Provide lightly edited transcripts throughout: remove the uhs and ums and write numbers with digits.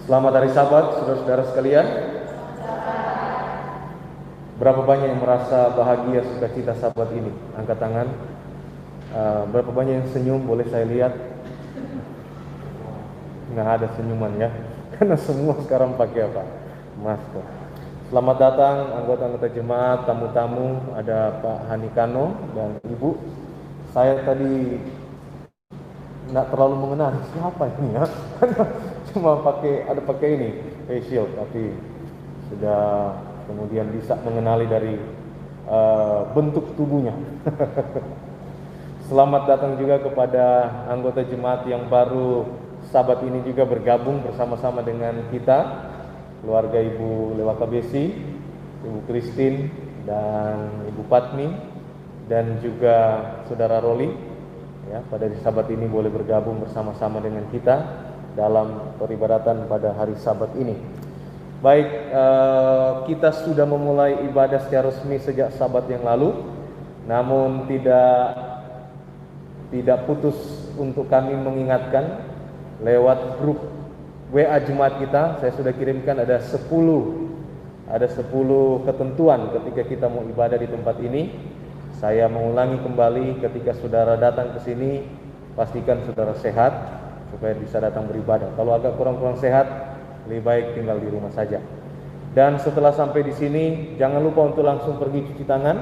Selamat hari Sabat, saudara-saudara sekalian. Berapa banyak yang merasa bahagia sukacita Sabat ini? Angkat tangan. Berapa banyak yang senyum? Boleh saya lihat? Nggak ada senyuman ya, karena semua sekarang pakai apa? Masker. Selamat datang anggota-anggota jemaat, tamu-tamu. Ada Pak Hanikano dan Ibu. Saya tadi nggak terlalu mengenal siapa ini ya. Cuma pakai ini face shield, tapi sudah kemudian bisa mengenali dari bentuk tubuhnya. Selamat datang juga kepada anggota jemaat yang baru Sabat ini juga bergabung bersama-sama dengan kita, keluarga Ibu Lewaka Besi, Ibu Christine dan Ibu Patmi, dan juga Saudara Roli. Ya, pada Sabat ini boleh bergabung bersama-sama dengan kita dalam peribadatan pada hari Sabat ini. Baik, kita sudah memulai ibadah secara resmi sejak Sabat yang lalu, namun tidak putus untuk kami mengingatkan lewat grup WA Jemaat kita. Saya sudah kirimkan ada 10 ketentuan ketika kita mau ibadah di tempat ini. Saya mengulangi kembali, ketika saudara datang ke sini, pastikan saudara sehat supaya bisa datang beribadah. Kalau agak kurang sehat, lebih baik tinggal di rumah saja. Dan setelah sampai di sini, jangan lupa untuk langsung pergi cuci tangan.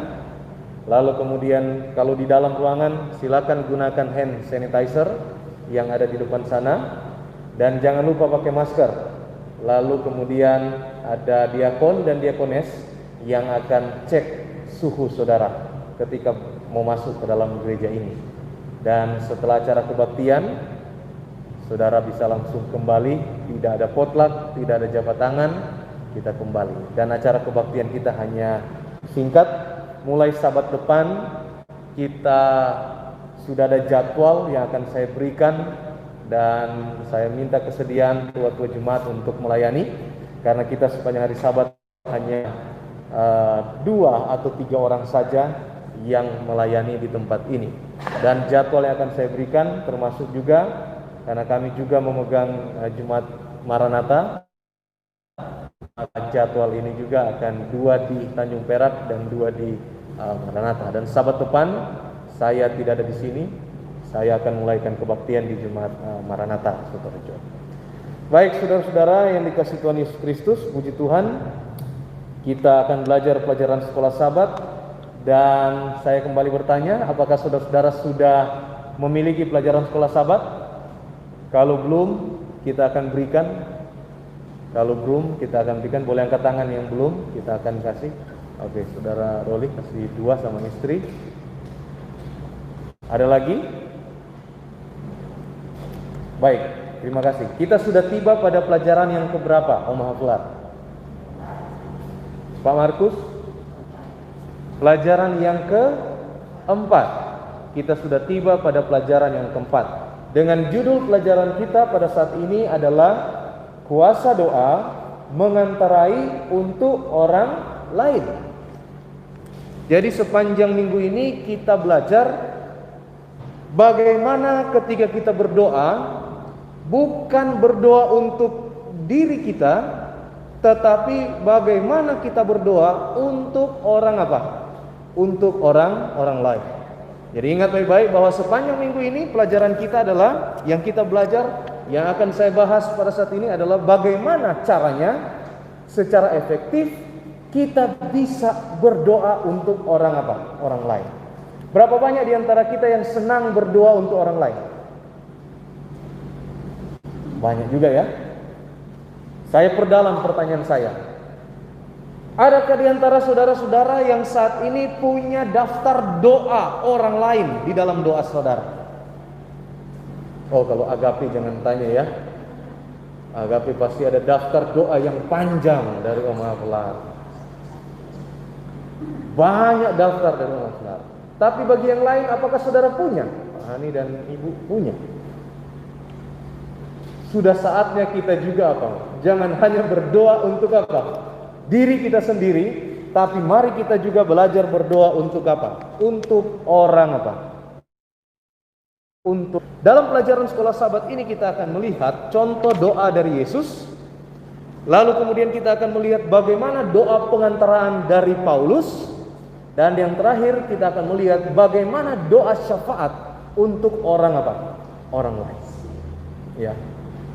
Lalu kemudian kalau di dalam ruangan, silakan gunakan hand sanitizer yang ada di depan sana. Dan jangan lupa pakai masker. Lalu kemudian ada diakon dan diakones yang akan cek suhu saudara ketika mau masuk ke dalam gereja ini. Dan setelah acara kebaktian, saudara bisa langsung kembali, tidak ada potluck, tidak ada jabat tangan, kita kembali. Dan acara kebaktian kita hanya singkat. Mulai Sabat depan kita sudah ada jadwal yang akan saya berikan, dan saya minta kesediaan tua-tua jemaat untuk melayani, karena kita sepanjang hari Sabat hanya 2 atau 3 orang saja yang melayani di tempat ini. Dan jadwal yang akan saya berikan termasuk juga karena kami juga memegang Jemaat Maranatha, jadwal ini juga akan 2 di Tanjung Perak dan 2 di Maranatha. Dan Sabat depan saya tidak ada di sini, saya akan mulaikan kebaktian di Jemaat Maranatha, Saudara Jo. Baik, saudara-saudara yang dikasihi Tuhan Yesus Kristus, puji Tuhan, kita akan belajar pelajaran sekolah Sabat. Dan saya kembali bertanya, apakah saudara-saudara sudah memiliki pelajaran sekolah Sabat? Kalau belum, kita akan berikan. Kalau belum, kita akan berikan. Boleh angkat tangan yang belum, kita akan kasih. Oke, saudara Roli kasih 2 sama istri. Ada lagi? Baik, terima kasih. Kita sudah tiba pada pelajaran yang keberapa, Om Haflar? Pak Markus? Pelajaran yang keempat. Kita sudah tiba pada pelajaran yang keempat. Dengan judul pelajaran kita pada saat ini adalah kuasa doa mengantarai untuk orang lain. Jadi sepanjang minggu ini kita belajar bagaimana ketika kita berdoa, bukan berdoa untuk diri kita, tetapi bagaimana kita berdoa untuk orang apa? Untuk orang lain. Jadi ingat baik-baik bahwa sepanjang minggu ini pelajaran kita adalah, yang kita belajar, yang akan saya bahas pada saat ini adalah bagaimana caranya secara efektif kita bisa berdoa untuk orang apa? Orang lain. Berapa banyak di antara kita yang senang berdoa untuk orang lain? Banyak juga ya. Saya perdalam pertanyaan saya. Adakah di antara saudara-saudara yang saat ini punya daftar doa orang lain di dalam doa saudara? Oh, kalau Agape jangan tanya ya. Agape pasti ada daftar doa yang panjang dari Om Haflar. Banyak daftar dari Om Haflar. Tapi bagi yang lain, apakah saudara punya? Pak Hani dan Ibu punya. Sudah saatnya kita juga apa? Jangan hanya berdoa untuk apa? Diri kita sendiri, tapi mari kita juga belajar berdoa untuk apa? Untuk orang apa? Untuk dalam pelajaran sekolah Sabat ini kita akan melihat contoh doa dari Yesus Lalu kemudian kita akan melihat bagaimana doa pengantaraan dari Paulus. Dan yang terakhir kita akan melihat bagaimana doa syafaat untuk orang apa? Orang lain. Ya.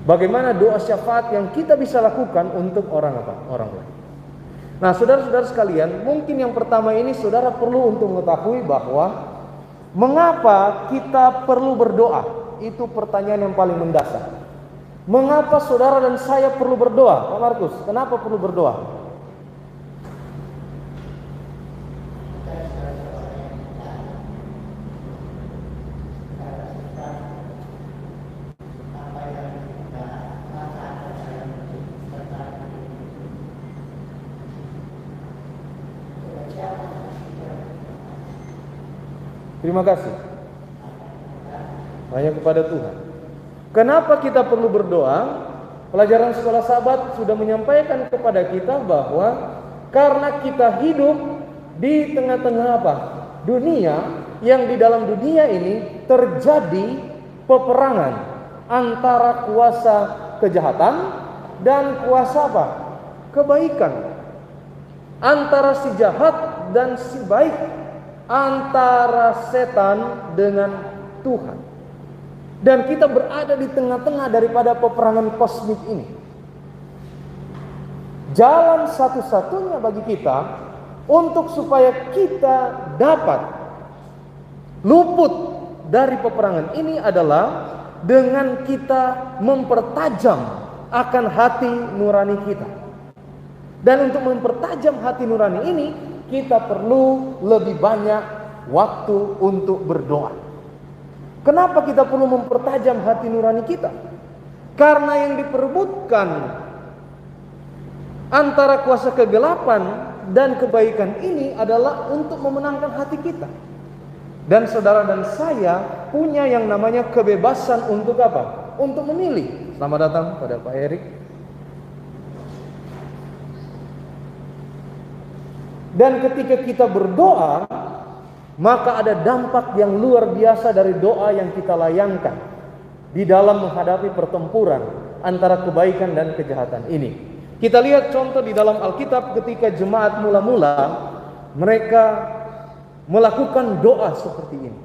Bagaimana doa syafaat yang kita bisa lakukan untuk orang apa? Orang lain. Nah, saudara-saudara sekalian, mungkin yang pertama ini saudara perlu untuk mengetahui bahwa mengapa kita perlu berdoa? Itu pertanyaan yang paling mendasar. Mengapa saudara dan saya perlu berdoa? Pak Markus, kenapa perlu berdoa? Terima kasih. Hanya kepada Tuhan. Kenapa kita perlu berdoa? Pelajaran sekolah sahabat sudah menyampaikan kepada kita bahwa karena kita hidup di tengah-tengah apa? Dunia, yang di dalam dunia ini terjadi peperangan antara kuasa kejahatan dan kuasa apa? Kebaikan. Antara si jahat dan si baik. Antara setan dengan Tuhan. Dan kita berada di tengah-tengah daripada peperangan kosmik ini. Jalan satu-satunya bagi kita untuk supaya kita dapat luput dari peperangan ini adalah dengan kita mempertajam akan hati nurani kita. Dan untuk mempertajam hati nurani ini, kita perlu lebih banyak waktu untuk berdoa. Kenapa kita perlu mempertajam hati nurani kita? Karena yang diperebutkan antara kuasa kegelapan dan kebaikan ini adalah untuk memenangkan hati kita. Dan saudara dan saya punya yang namanya kebebasan untuk apa? Untuk memilih. Selamat datang pada Pak Erik. Dan ketika kita berdoa, maka ada dampak yang luar biasa dari doa yang kita layangkan di dalam menghadapi pertempuran antara kebaikan dan kejahatan ini. Kita lihat contoh di dalam Alkitab ketika jemaat mula-mula mereka melakukan doa seperti ini.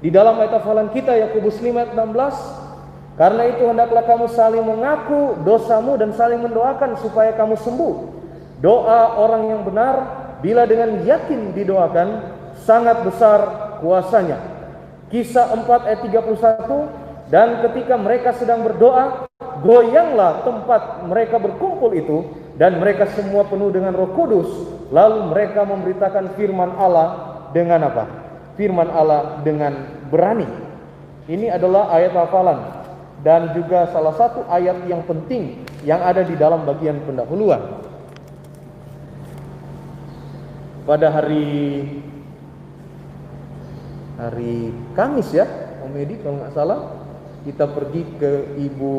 Di dalam ayat hafalan kita Yakobus 5 ayat 16, karena itu hendaklah kamu saling mengaku dosamu dan saling mendoakan supaya kamu sembuh. Doa orang yang benar bila dengan yakin didoakan, sangat besar kuasanya. Kisah 4 ayat 31, dan ketika mereka sedang berdoa, goyanglah tempat mereka berkumpul itu, dan mereka semua penuh dengan Roh Kudus. Lalu mereka memberitakan firman Allah dengan apa? Firman Allah dengan berani. Ini adalah ayat hafalan, dan juga salah satu ayat yang penting yang ada di dalam bagian pendahuluan. Pada hari Kamis ya, Om Edi kalau nggak salah, kita pergi ke Ibu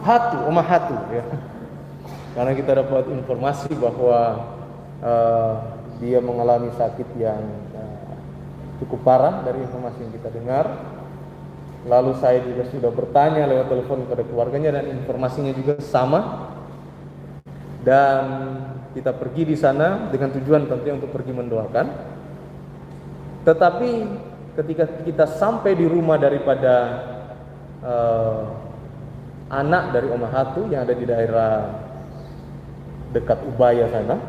Hatu, Oma Hatu ya. Karena kita dapat informasi bahwa dia mengalami sakit yang cukup parah dari informasi yang kita dengar. Lalu saya juga sudah bertanya lewat telepon kepada keluarganya dan informasinya juga sama. Dan kita pergi di sana dengan tujuan tentunya untuk pergi mendoakan. Tetapi ketika kita sampai di rumah daripada anak dari Oma Hatu yang ada di daerah dekat Ubaya sana,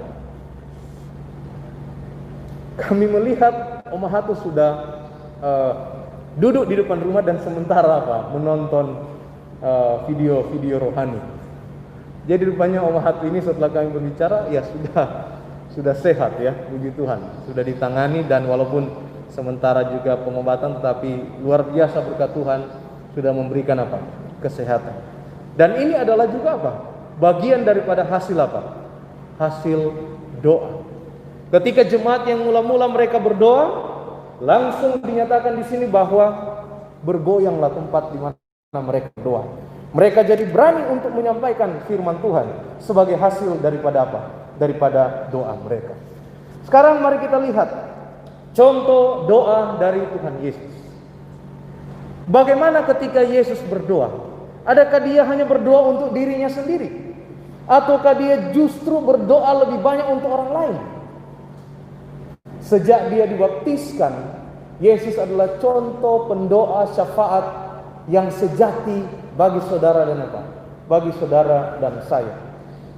kami melihat Oma Hatu sudah duduk di depan rumah dan sementara menonton video-video rohani. Jadi rupanya Oma Hatu ini setelah kami berbicara ya sudah sehat ya, puji Tuhan, sudah ditangani dan walaupun sementara juga pengobatan, tetapi luar biasa berkat Tuhan sudah memberikan kesehatan. Dan ini adalah juga bagian daripada hasil hasil doa. Ketika jemaat yang mula-mula mereka berdoa, langsung dinyatakan di sini bahwa bergoyanglah tempat di mana mereka berdoa. Mereka jadi berani untuk menyampaikan firman Tuhan sebagai hasil daripada daripada doa mereka. Sekarang mari kita lihat contoh doa dari Tuhan Yesus. Bagaimana ketika Yesus berdoa? Adakah dia hanya berdoa untuk dirinya sendiri? Ataukah dia justru berdoa lebih banyak untuk orang lain? Sejak dia dibaptiskan, Yesus adalah contoh pendoa syafaat yang sejati bagi saudara dan apa? Bagi saudara dan saya.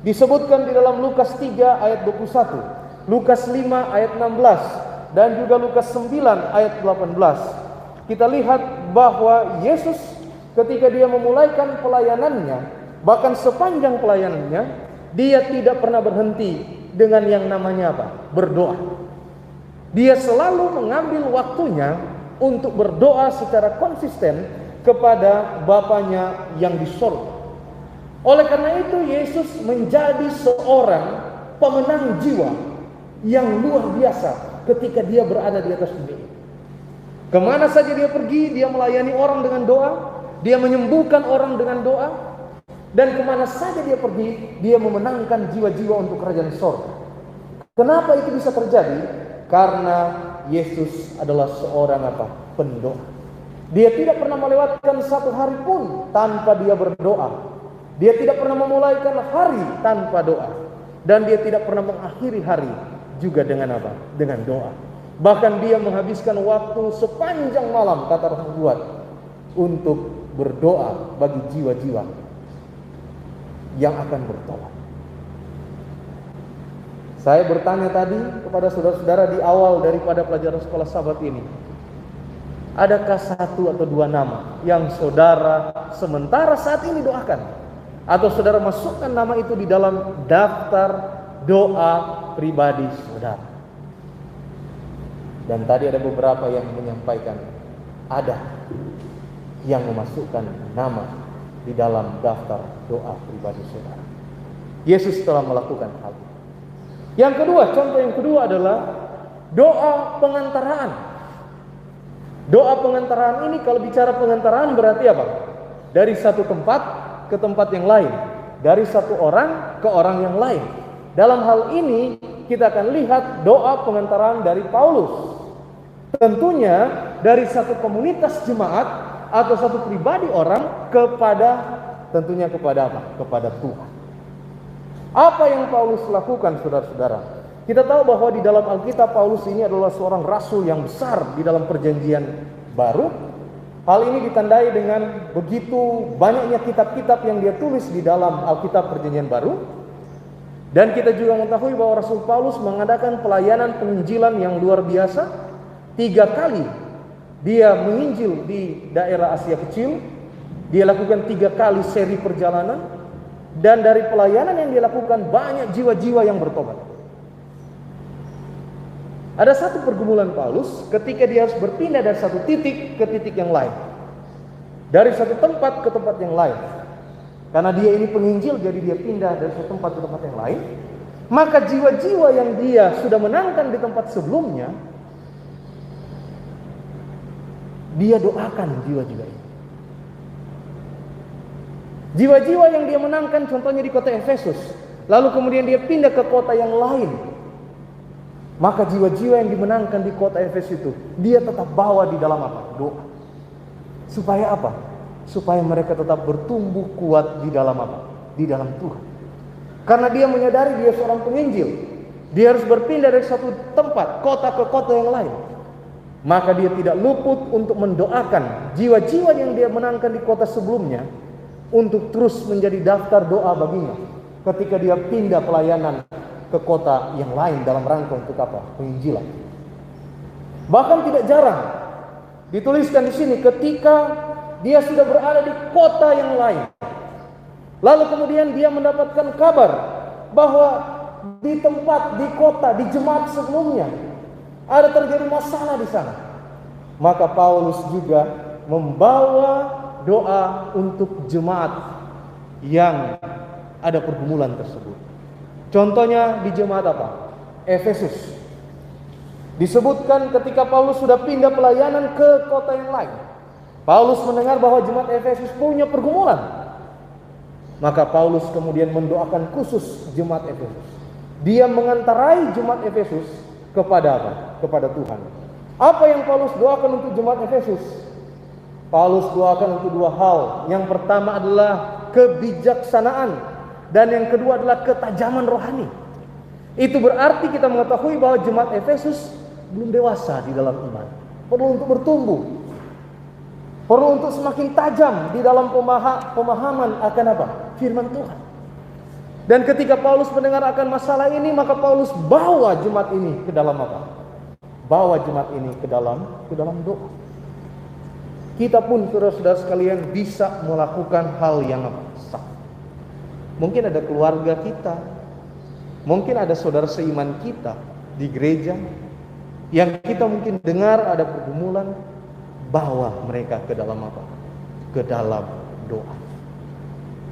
Disebutkan di dalam Lukas 3 ayat 21, Lukas 5 ayat 16, dan juga Lukas 9 ayat 18. Kita lihat bahwa Yesus ketika dia memulaikan pelayanannya, bahkan sepanjang pelayanannya, dia tidak pernah berhenti dengan yang namanya apa? Berdoa. Dia selalu mengambil waktunya untuk berdoa secara konsisten kepada Bapanya yang di surga. Oleh karena itu Yesus menjadi seorang pemenang jiwa yang luar biasa ketika dia berada di atas bumi. Kemana saja dia pergi, dia melayani orang dengan doa, dia menyembuhkan orang dengan doa, dan kemana saja dia pergi, dia memenangkan jiwa-jiwa untuk kerajaan surga. Kenapa itu bisa terjadi? Karena Yesus adalah seorang apa? Pendoa. Dia tidak pernah melewatkan satu hari pun tanpa dia berdoa. Dia tidak pernah memulaikan hari tanpa doa, dan dia tidak pernah mengakhiri hari juga dengan apa? Dengan doa. Bahkan dia menghabiskan waktu sepanjang malam, kata Roh Nubuat, untuk berdoa bagi jiwa-jiwa yang akan bertobat. Saya bertanya tadi kepada saudara-saudara di awal daripada pelajaran sekolah Sabat ini, adakah satu atau dua nama yang saudara sementara saat ini doakan? Atau saudara masukkan nama itu di dalam daftar doa pribadi saudara? Dan tadi ada beberapa yang menyampaikan ada yang memasukkan nama di dalam daftar doa pribadi saudara. Yesus telah melakukan hal itu. Yang kedua, contoh yang kedua adalah doa pengantaraan. Doa pengantaraan ini, kalau bicara pengantaraan berarti apa? Dari satu tempat ke tempat yang lain, dari satu orang ke orang yang lain. Dalam hal ini kita akan lihat doa pengantaraan dari Paulus. Tentunya dari satu komunitas jemaat atau satu pribadi orang kepada, tentunya kepada apa? Kepada Tuhan. Apa yang Paulus lakukan, saudara-saudara? Kita tahu bahwa di dalam Alkitab Paulus ini adalah seorang rasul yang besar di dalam perjanjian baru. Hal ini ditandai dengan begitu banyaknya kitab-kitab yang dia tulis di dalam Alkitab perjanjian baru. Dan kita juga mengetahui bahwa Rasul Paulus mengadakan pelayanan penginjilan yang luar biasa. 3 kali dia menginjil di daerah Asia Kecil. Dia lakukan 3 kali seri perjalanan. Dan dari pelayanan yang dia lakukan, banyak jiwa-jiwa yang bertobat. Ada satu pergumulan Paulus ketika dia harus berpindah dari satu titik ke titik yang lain, dari satu tempat ke tempat yang lain. Karena dia ini penginjil, jadi dia pindah dari satu tempat ke tempat yang lain. Maka jiwa-jiwa yang dia sudah menangkan di tempat sebelumnya, dia doakan jiwa-jiwa ini. Jiwa-jiwa yang dia menangkan contohnya di kota Efesus, lalu kemudian dia pindah ke kota yang lain. Maka jiwa-jiwa yang dimenangkan di kota Efesus itu, dia tetap bawa di dalam apa? Doa. Supaya apa? Supaya mereka tetap bertumbuh kuat di dalam apa? Di dalam Tuhan. Karena dia menyadari dia seorang penginjil, dia harus berpindah dari satu tempat, kota ke kota yang lain. Maka dia tidak luput untuk mendoakan jiwa-jiwa yang dia menangkan di kota sebelumnya, untuk terus menjadi daftar doa baginya ketika dia pindah pelayanan ke kota yang lain dalam rangka untuk apa? Penginjilan. Bahkan tidak jarang dituliskan di sini ketika dia sudah berada di kota yang lain, lalu kemudian dia mendapatkan kabar bahwa di tempat, di kota, di jemaat sebelumnya ada terjadi masalah di sana. Maka Paulus juga membawa doa untuk jemaat yang ada pergumulan tersebut. Contohnya di jemaat apa? Efesus. Disebutkan ketika Paulus sudah pindah pelayanan ke kota yang lain, Paulus mendengar bahwa jemaat Efesus punya pergumulan. Maka Paulus kemudian mendoakan khusus jemaat Efesus. Dia mengantarai jemaat Efesus kepada apa? Kepada Tuhan. Apa yang Paulus doakan untuk jemaat Efesus? Paulus doakan untuk dua hal. Yang pertama adalah kebijaksanaan, dan yang kedua adalah ketajaman rohani. Itu berarti kita mengetahui bahwa jemaat Efesus belum dewasa di dalam iman. Perlu untuk bertumbuh. Perlu untuk semakin tajam di dalam pemahaman akan apa? Firman Tuhan. Dan ketika Paulus mendengar akan masalah ini, maka Paulus bawa jemaat ini ke dalam apa? Bawa jemaat ini ke dalam doa. Kita pun saudara-saudara sekalian bisa melakukan hal yang sama. Mungkin ada keluarga kita, mungkin ada saudara seiman kita di gereja yang kita mungkin dengar ada pergumulan, bawa mereka ke dalam apa? Ke dalam doa.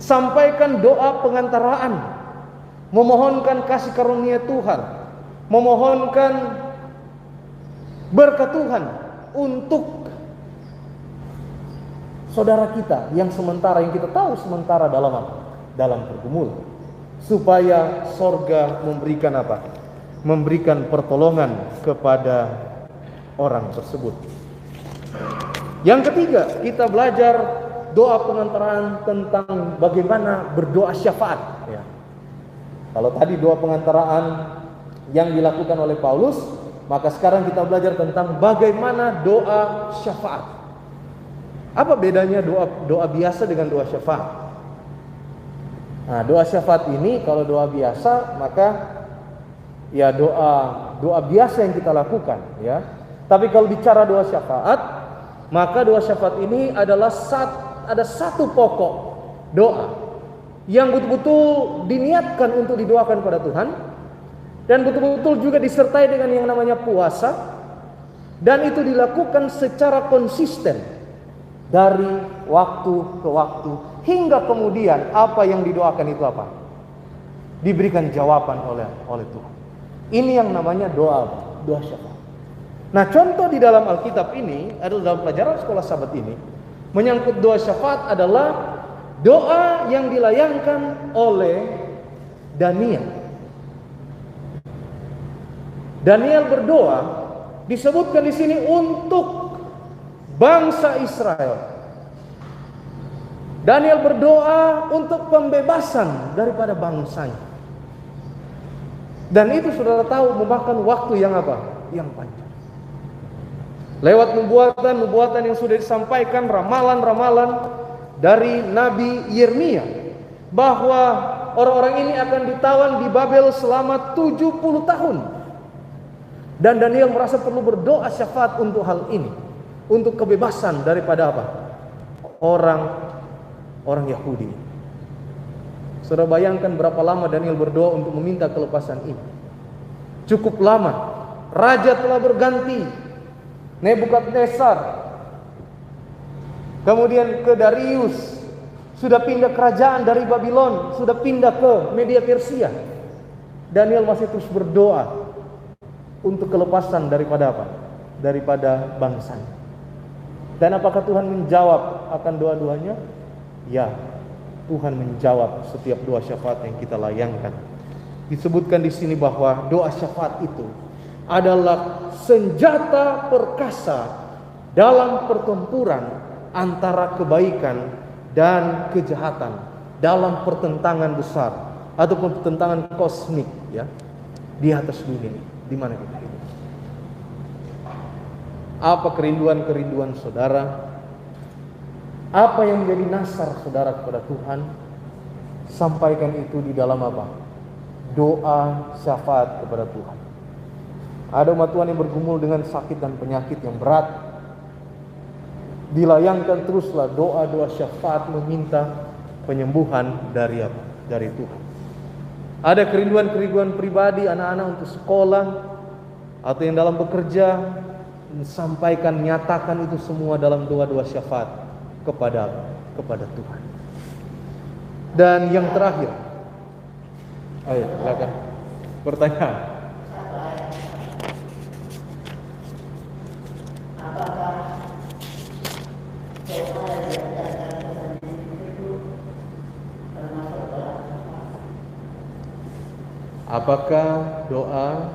Sampaikan doa pengantaraan, memohonkan kasih karunia Tuhan, memohonkan berkat Tuhan untuk saudara kita yang kita tahu sementara dalam apa? Dalam pergumulan, supaya sorga memberikan apa? Memberikan pertolongan kepada orang tersebut. Yang ketiga, kita belajar doa pengantaraan tentang bagaimana berdoa syafaat. Ya. Kalau tadi doa pengantaraan yang dilakukan oleh Paulus, maka sekarang kita belajar tentang bagaimana doa syafaat. Apa bedanya doa biasa dengan doa syafaat? Nah, doa syafaat ini kalau doa biasa maka ya doa biasa yang kita lakukan, ya. Tapi kalau bicara doa syafaat, maka doa syafaat ini adalah ada satu pokok doa yang betul-betul diniatkan untuk didoakan pada Tuhan, dan betul-betul juga disertai dengan yang namanya puasa, dan itu dilakukan secara konsisten dari waktu ke waktu hingga kemudian apa yang didoakan itu apa? Diberikan jawaban oleh Tuhan. Ini yang namanya doa syafaat. Nah, contoh di dalam Alkitab ini adalah dalam pelajaran sekolah Sabat ini, menyangkut doa syafaat adalah doa yang dilayangkan oleh Daniel. Daniel berdoa disebutkan di sini untuk bangsa Israel. Daniel berdoa untuk pembebasan daripada bangsanya. Dan itu saudara tahu memakan waktu yang apa? Yang panjang. Lewat nubuatan yang sudah disampaikan, ramalan-ramalan dari Nabi Yeremia, bahwa orang-orang ini akan ditawan di Babel selama 70 tahun. Dan Daniel merasa perlu berdoa syafaat untuk hal ini, untuk kebebasan daripada apa? Orang Yahudi. Saudara bayangkan berapa lama Daniel berdoa untuk meminta kelepasan ini. Cukup lama. Raja telah berganti, Nebukadnezar, kemudian ke Darius, sudah pindah kerajaan dari Babylon, sudah pindah ke Media Persia. Daniel masih terus berdoa untuk kelepasan daripada apa? Daripada bangsanya. Dan apakah Tuhan menjawab akan doa-doanya? Ya, Tuhan menjawab setiap doa syafaat yang kita layangkan. Disebutkan di sini bahwa doa syafaat itu adalah senjata perkasa dalam pertempuran antara kebaikan dan kejahatan, dalam pertentangan besar ataupun pertentangan kosmik, ya, di atas dunia di mana kita hidup. Apa kerinduan saudara? Apa yang menjadi nasar saudara kepada Tuhan? Sampaikan itu di dalam apa? Doa syafaat kepada Tuhan. Ada umat Tuhan yang bergumul dengan sakit dan penyakit yang berat, dilayangkan teruslah doa-doa syafaat meminta penyembuhan dari apa? Dari Tuhan. Ada kerinduan pribadi anak-anak untuk sekolah atau yang dalam bekerja, sampaikan, nyatakan itu semua dalam doa-doa syafaat kepada Tuhan. Dan yang terakhir, ayo silakan pertanyaan. Apakah doa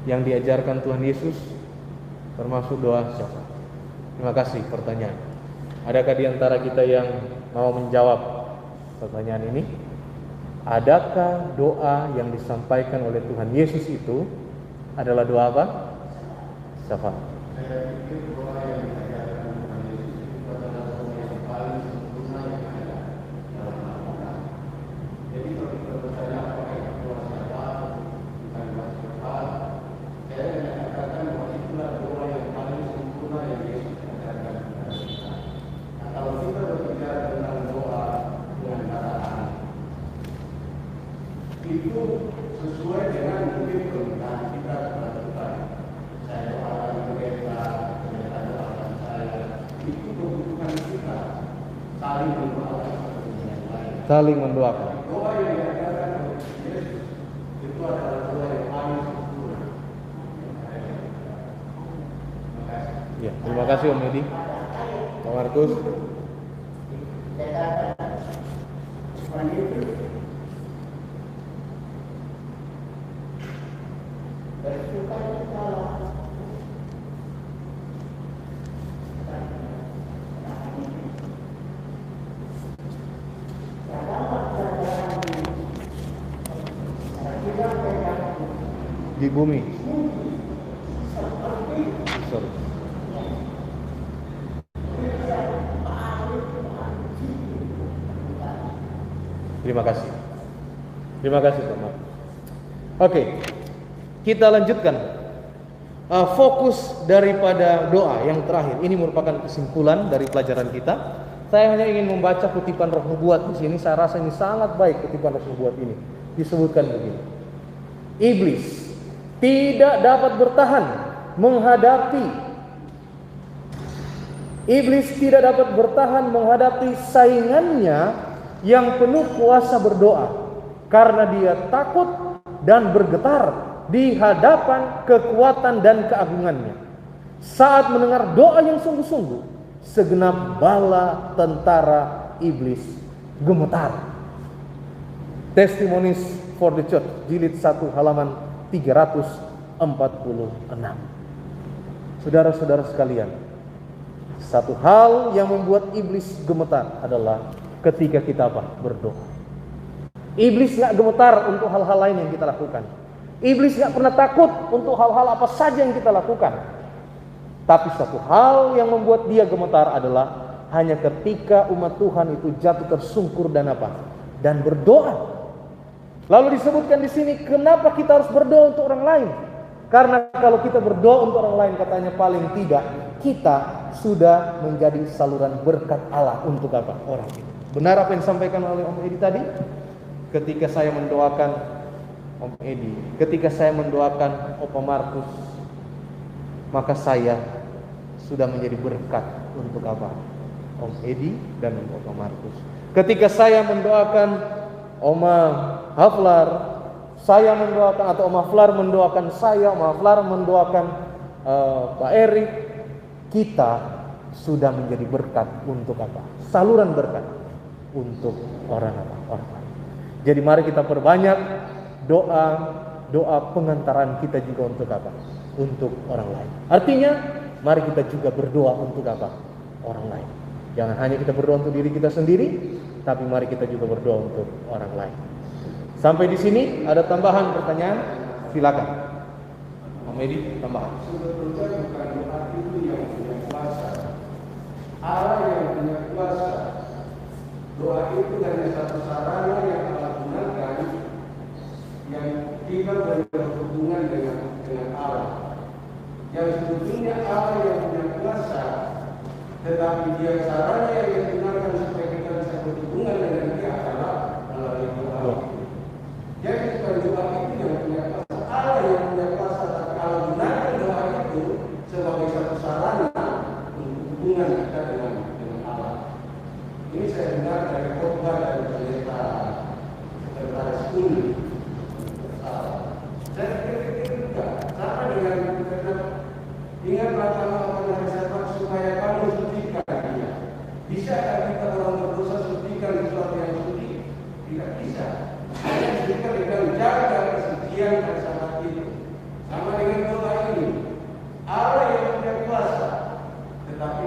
yang diajarkan Tuhan Yesus termasuk doa syafaat? Terima kasih pertanyaan. Adakah di antara kita yang mau menjawab pertanyaan ini? Adakah doa yang disampaikan oleh Tuhan Yesus itu adalah doa apa? Syafaat. Saya pikir doa yang diajarkan Tuhan Yesus itu adalah doa yang paling sempurna yang ada dalam Al-Quran. Jadi kalau kita bertanya apakah itu doa syafaat, bukan doa syafaat, saya menyatakan bahwa itulah doa yang paling sempurna yang Yesus ajarkan kepada kita. Nah, kalau kita berbicara tentang doa pengantaraan, itu sesuai dengan mungkin permintaan kita kepada Tuhan. Saya doakan mereka, mereka doakan saya. Itu kebutuhan kita saling mendoakan satu dengan lain. Saling mendoakan. Doa yang diajarkan oleh Yesus itu adalah doa yang paling sempurna. Terima kasih. Ya, terima kasih Om Edi. Pak Markus. Di bumi. Sorry. Terima kasih. Terima kasih Pak Markus. Oke, kita lanjutkan. Fokus daripada doa yang terakhir ini merupakan kesimpulan dari pelajaran kita. Saya hanya ingin membaca kutipan Roh Nubuat di sini. Saya rasa ini sangat baik kutipan Roh Nubuat ini. Disebutkan begini. Iblis tidak dapat bertahan menghadapi saingannya yang penuh kuasa berdoa, karena dia takut dan bergetar di hadapan kekuatan dan keagungannya. Saat mendengar doa yang sungguh-sungguh, segenap bala tentara iblis gemetar. Testimonies for the Church, jilid 1 halaman 346. Saudara-saudara sekalian, satu hal yang membuat iblis gemetar adalah ketika kita berdoa. Iblis gak gemetar untuk hal-hal lain yang kita lakukan. Iblis gak pernah takut untuk hal-hal apa saja yang kita lakukan. Tapi satu hal yang membuat dia gemetar adalah hanya ketika umat Tuhan itu jatuh tersungkur dan berdoa. Lalu disebutkan di sini, kenapa kita harus berdoa untuk orang lain? Karena kalau kita berdoa untuk orang lain, katanya paling tidak kita sudah menjadi saluran berkat Allah untuk orang itu. Benar apa yang disampaikan oleh Om Edi tadi? Ketika saya mendoakan Om Edi, ketika saya mendoakan Opa Markus, maka saya sudah menjadi berkat untuk Om Edi dan Opa Markus. Ketika saya mendoakan Oma Haflar, saya mendoakan, atau Om Haflar mendoakan saya, Om Haflar mendoakan Pak Erik, kita sudah menjadi berkat untuk saluran berkat untuk orang lain. Jadi mari kita perbanyak doa pengantaran kita juga untuk untuk orang lain. Artinya mari kita juga berdoa untuk orang lain. Jangan hanya kita berdoa untuk diri kita sendiri, tapi mari kita juga berdoa untuk orang lain. Sampai di sini ada tambahan pertanyaan? Silakan. Om Edi, tambahan. Sebetulnya bukan doa itu yang punya kuasa. Allah yang punya kuasa. Doa itu hanya satu sarana yang Allah gunakan yang kita berhubungan dengan Allah. Yang sebetulnya Allah yang punya kuasa, tetapi dia sarana yang digunakan supaya kita bisa berhubungan dengan dia adalah melalui doa. Jadi bukan doa itu yang punya kuasa, Allah yang punya kuasa. Tapi Allah gunakan doa itu sebagai satu sarana untuk hubungan kita dengan Allah. Ini saya dengar dari khotbah dari pendeta Skuli. Saya pikir juga sama dengan ingatlah kalau Allah disebut supaya kamu sucikan dia. Bisakah kita orang berdosa sucikan sesuatu yang suci? Tidak bisa. Hanya sucikan dengan jaga kesucian dan sahabat itu. Sama dengan doa ini, Allah yang punya kuasa, tetapi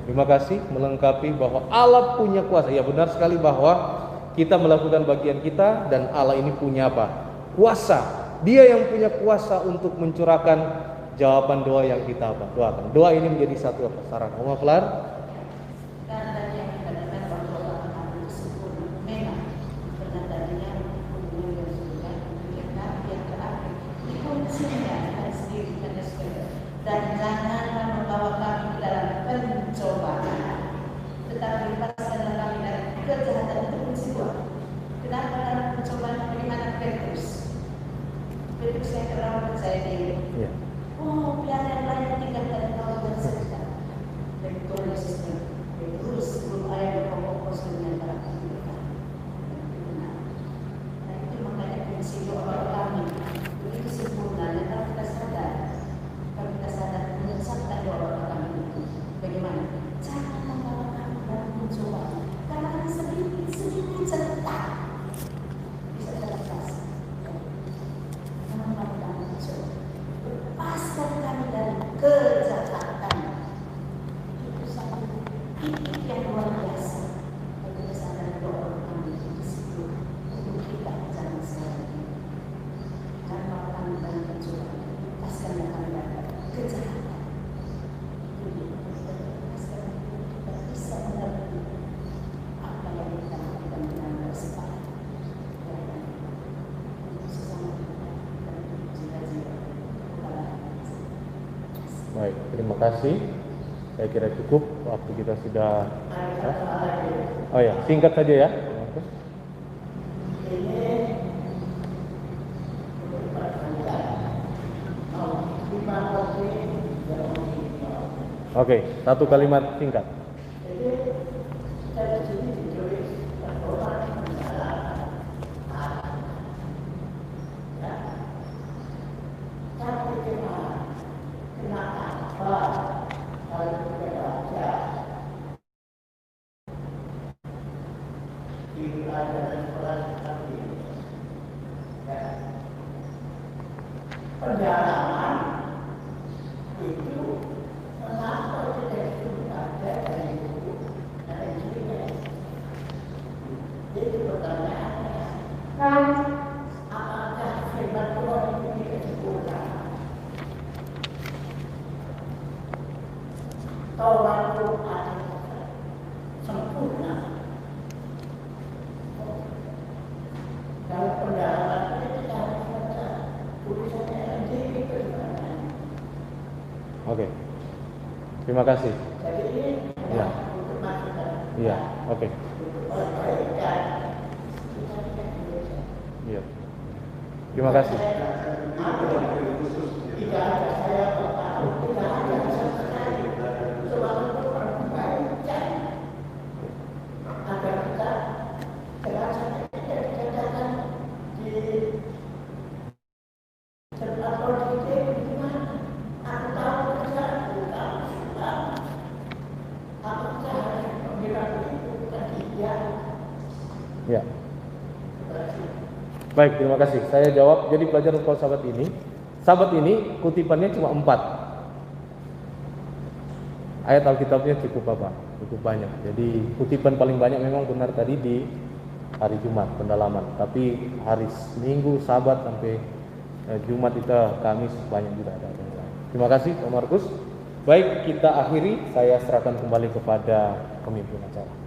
Terima kasih melengkapi bahwa Allah punya kuasa. Ya, benar sekali bahwa kita melakukan bagian kita dan Allah ini punya apa? Kuasa. Dia yang punya kuasa untuk mencurahkan jawaban doa yang kita doakan. Doa ini menjadi satu sarana. Oma Flar? Dan tadi yang kita dengar bahwa orang akan sempurna. Memang karena tadinya hubungan yang sudah yang terakhir dikuncinya dan sendiri dan sebagainya. Dan janganlah membawa kami ke dalam pencobaan, tetapi lepaskanlah kami dari kejahatan. Itu kunci doa. Kenapa dalam pencobaan bagaimana Petrus? Petrus yang terlalu percaya diri. Ya. Oh, pelayan-pelayan tinggalkan kau dan serta. Betul Yesusnya. Petrus belum ada pokok dengan para kita. Nah itu makanya kunci doa kami begitu sempurna. Dan kalau kita sadar menyesatkan doa kami itu. Bagaimana? Jangan membawa kami dalam pencobaan. Karena kami sedikit cerita bisa terlepas. Jangan membawa dalam pencobaan. Lepaskan kami dari kejahatan. Itu satu titik yang luar biasa. Bagi kesadaran doa kami di situ untuk kita jangan sekarang ini. Jangan membawa kami dalam pencobaan. Lepaskanlah kami dari kejahatan. Itu dia. Lepaskan kita bisa mengerti apa yang kita lakukan dengan bersepah. Sesama kita dan jiwa-jiwa. Baik, terima kasih. Saya kira cukup, waktu kita sudah. Oh ya, singkat saja ya. Oke, satu kalimat singkat. Pendalaman itu mengapa tidak ada dari buku dan sebagainya. Itu pertanyaannya. Apakah firman Tuhan itu tidak sempurna? Taurat Tuhan sempurna. Kalau pendalaman itu kita harus baca tulisannya sendiri bagaimana. Oke. Terima kasih. Jadi ini Ya. untuk masukan. Iya, oke. Untuk perbaikan kita tidak Indonesia. Iya. Terima kasih. Tidak ada saya tahu, tidak ada sama sekali. Cuma untuk perbaikan agar kita terasa tidak dikatakan di terlapor di gimana. Aku tahu kerjaan, aku tahu sudah. Aku harus membela itu bukan dia. Ya. Baik, terima kasih. Saya jawab. Jadi pelajaran sekolah sahabat ini kutipannya cuma 4. Ayat Alkitabnya cukup apa? Cukup banyak. Jadi kutipan paling banyak memang benar tadi di hari Jumat pendalaman. Tapi hari Minggu, Sabat sampai Jumat itu Kamis banyak juga ada. Terima kasih Pak Markus. Baik, kita akhiri. Saya serahkan kembali kepada pemimpin acara.